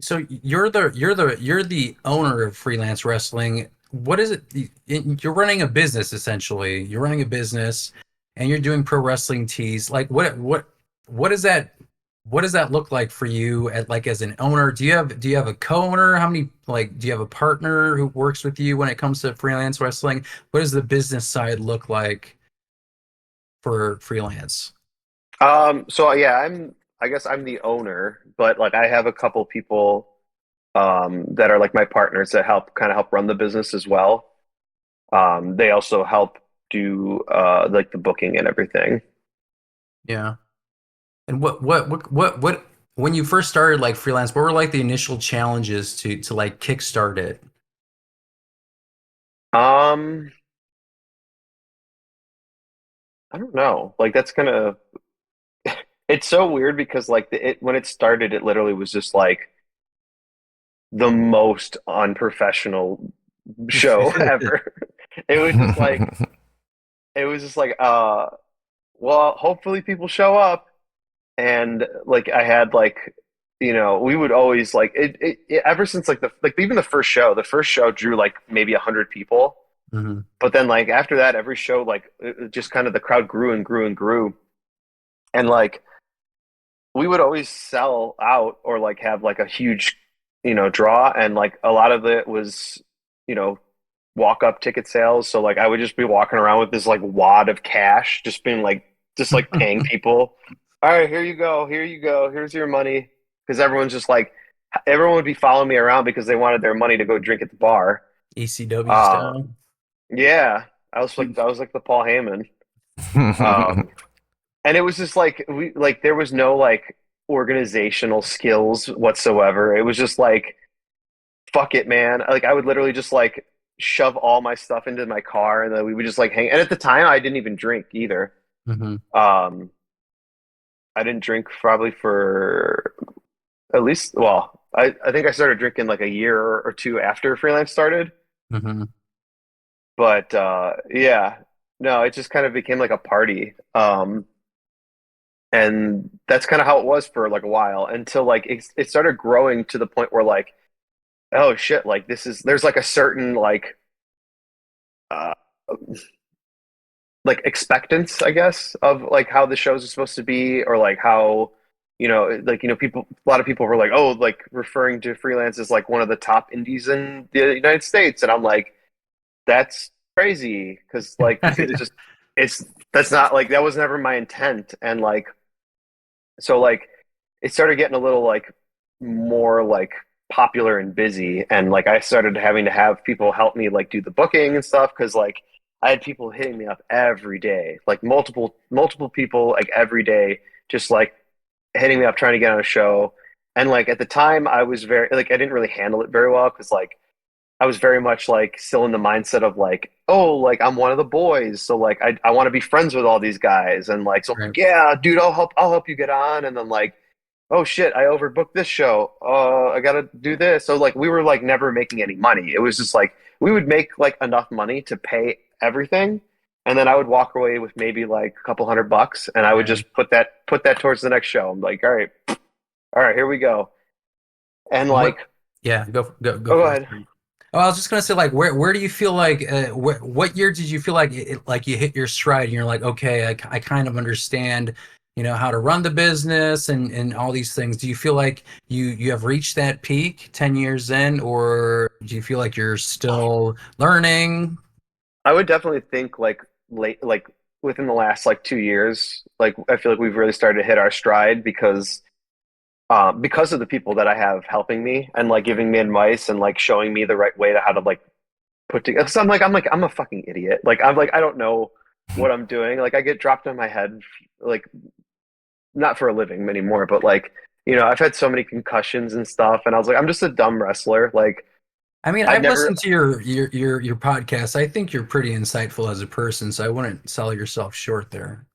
So you're the owner of Freelance Wrestling. What is it? You're running a business essentially. You're running a business, and you're doing pro wrestling tees. Like what does that what does that look like for you at like as an owner? Do you have a co-owner? How many like do you have a partner who works with you when it comes to freelance wrestling? What does the business side look like for freelance? So yeah, I guess I'm the owner, but like I have a couple people that are like my partners that help run the business as well. They also help do like the booking and everything. Yeah. And what when you first started like freelance, what were like the initial challenges to like kickstart it? Um, I don't know. Like that's gonna it's so weird because like when it started, it literally was just like the most unprofessional show ever. It was just like it was just like well, hopefully people show up. And like I had like we would always like ever since like even the first show drew like maybe 100 people, Hmm. but then like after that every show like it just kind of the crowd grew and grew and grew, and like we would always sell out or like have like a huge draw, and like a lot of it was you know walk up ticket sales. So like I would just be walking around with this like wad of cash, just like paying people. All right, here you go, here you go, here's your money, because everyone would be following me around because they wanted their money to go drink at the bar. ECW Uh, style. yeah, I was like the Paul Heyman. Um, and it was just like there was no like organizational skills whatsoever. It was just like fuck it, man. Like I would literally just like shove all my stuff into my car, and then we would just like hang. And at the time, I didn't even drink either. Hmm. Um, I didn't drink probably for at least, well, I think I started drinking like a year or two after freelance started. Hmm. But yeah, no, it just kind of became like a party. And that's kind of how it was for like a while until like it started growing to the point where like, oh shit, like there's like a certain uh, like expectance, I guess, of like how the shows are supposed to be, or like how, people, a lot of people were like, oh, like referring to freelance as like one of the top indies in the United States. And I'm like, that's crazy. Cause like, it's just, it's, that's not like, that was never my intent. And like, so like, it started getting a little like more like popular and busy, and like I started having to have people help me like do the booking and stuff, because like I had people hitting me up every day, like multiple people like every day, just like hitting me up trying to get on a show. And like at the time I was very like I didn't really handle it very well, because like I was very much like still in the mindset of like, oh, like I'm one of the boys, so like I want to be friends with all these guys, and like so I'm Right. like, yeah, dude, I'll help you get on. And then like, oh shit, I overbooked this show. I gotta do this. So like we were like never making any money. It was just like we would make like enough money to pay everything, and then I would walk away with maybe like a couple $100, and I would Yeah. just put that towards the next show. I'm like, all right, here we go. And And what? like, Yeah. Go oh, go for it. ahead. Oh, I was just gonna say, like, where do you feel like, what year did you feel like like you hit your stride and you're like, okay, I kind of understand, how to run the business and all these things. Do you feel like you have reached that peak 10 years in, or do you feel like you're still learning? I would definitely think like late, like within the last like 2 years, like I feel like we've really started to hit our stride, because of the people that I have helping me and like giving me advice and like showing me the right way to how to like put together. Cause I'm a fucking idiot. Like I'm like I don't know what I'm doing. Like I get dropped on my head, like not for a living anymore, but like I've had so many concussions and stuff, and I was like I'm just a dumb wrestler. Like I mean, I'd I've never. listened to your podcast. I think you're pretty insightful as a person, so I wouldn't sell yourself short there.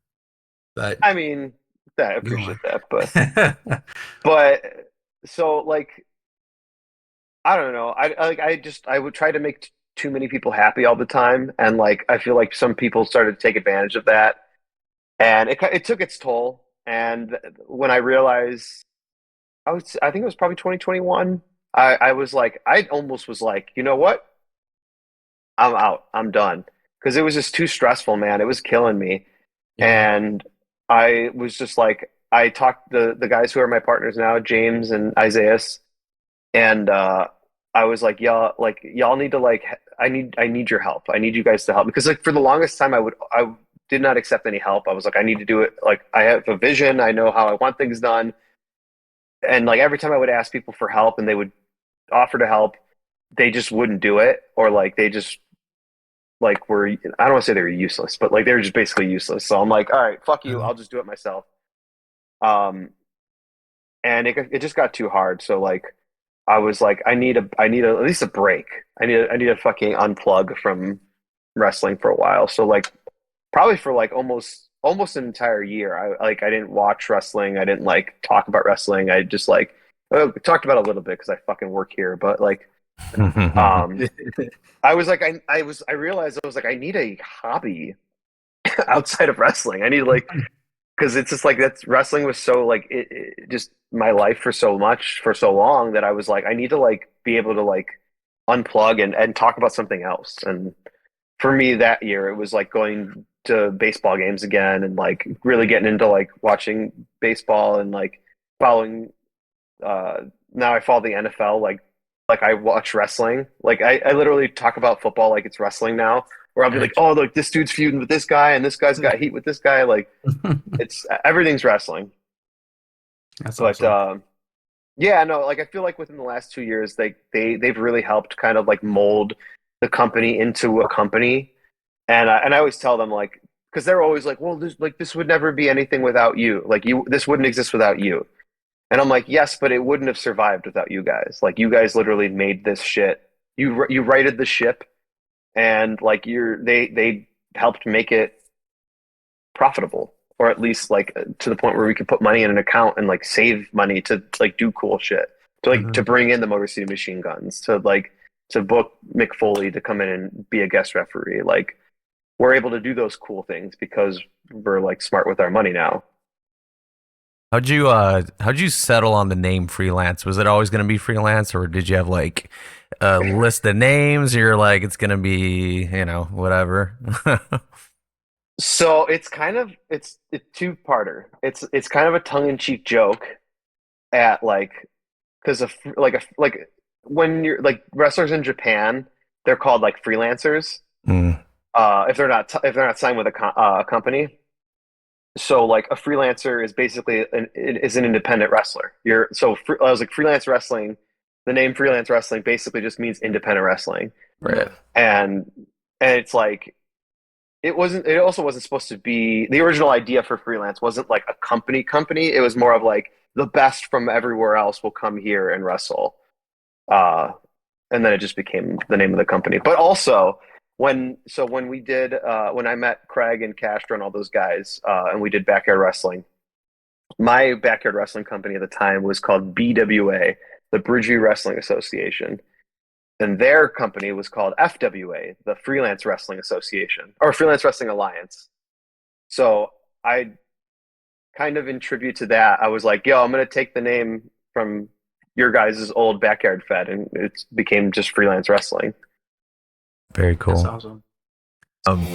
But I mean, I go appreciate on. that, but so like I don't know. I would try to make too many people happy all the time, and like I feel like some people started to take advantage of that, and it took its toll. And when I realized I think it was probably 2021. I was like, I almost was like, you know what? I'm out. I'm done. Because it was just too stressful, man. It was killing me. Yeah. And I was just like, I talked the guys who are my partners now, James and Isaiah, and I was like y'all need to like I need your help. I need you guys to help because like for the longest time I did not accept any help. I was like I need to do it. Like I have a vision. I know how I want things done. And like every time I would ask people for help and they would offer to help, they just wouldn't do it or like they just like were I don't want to say they were useless, but like they were just basically useless. So I'm like, all right, fuck you. Uh, I'll just do it myself. Um, and it just got too hard. So like I was like, I need at least a break. I need a fucking unplug from wrestling for a while. So like probably for like almost an entire year. I didn't watch wrestling. I didn't like talk about wrestling. I just like talked about it a little bit because I fucking work here. But like um I was like I realized I was like I need a hobby outside of wrestling. I need like because it's just like that's wrestling was so like it just my life for so much for so long that I was like I need to like be able to like unplug and talk about something else. And for me that year it was like going to baseball games again and like really getting into like watching baseball and like following uh now I follow the NFL like I watch wrestling. Like I literally talk about football like it's wrestling now. Where I'll be like, oh, look, this dude's feuding with this guy, and this guy's got heat with this guy. Like, it's everything's wrestling. That's But awesome. yeah, no, like I feel like within the last 2 years, they've really helped kind of like mold the company into a company. And I always tell them like because they're always like, well, this would never be anything without you. Like this wouldn't exist without you. And I'm like, yes, but it wouldn't have survived without you guys. Like you guys literally made this shit. You righted the ship, and like they helped make it profitable or at least like to the point where we could put money in an account and like save money to like do cool shit to like to Mhm. bring in the Motor City Machine Guns to like to book Mick Foley to come in and be a guest referee. Like we're able to do those cool things because we're like smart with our money now. How'd you settle on the name freelance? Was it always gonna be freelance or did you have like a list of names? You're like it's gonna be, whatever. So it's kind of it's a two-parter. It's kind of a tongue-in-cheek joke at like because of like when you're like wrestlers in Japan, they're called like freelancers. Mm, If they're not signed with a company. So like a freelancer is basically an independent wrestler. I was like freelance wrestling. The name freelance wrestling basically just means independent wrestling, right. and it's like it wasn't. It also wasn't supposed to be the original idea for freelance. Wasn't like a company. It was more of like the best from everywhere else will come here and wrestle. Uh, and then it just became the name of the company. But also when we did when I met Craig and Castro and all those guys and we did backyard wrestling, my backyard wrestling company at the time was called BWA, the Bridgeview Wrestling Association, and their company was called FWA, the Freelance Wrestling Association or Freelance Wrestling Alliance. So I kind of in tribute to that, I was like, yo, I'm gonna take the name from your guys' old backyard fed, and it became just freelance wrestling. Very That's cool. awesome. Um